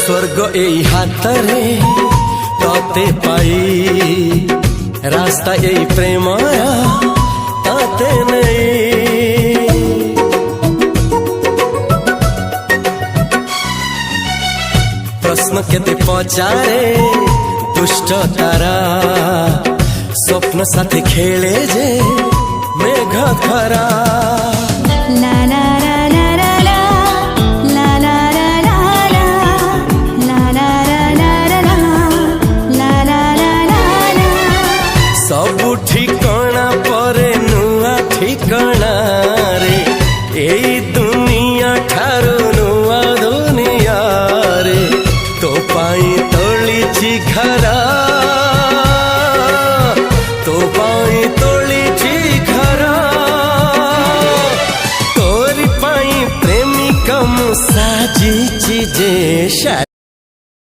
स्वर्ग एई हातरे तते पाई रास्ता एई प्रेमया ताते नहीं। प्रश्न केते पचारे दुष्ट तारा स्वप्न साथी खेले जे मेघ खरा। ला ला ला ला ला ला ला ला ला ला ला ला ला ला ला। सबु ठिकाना परे नुआ ठिकाना रे एई दुनिया ठारू नुआ दुनिया रे। तो पाई तोलिछि घरा तो पाई तोलिछि घरा तोरी पाई प्रेमिका मु साजिछि जे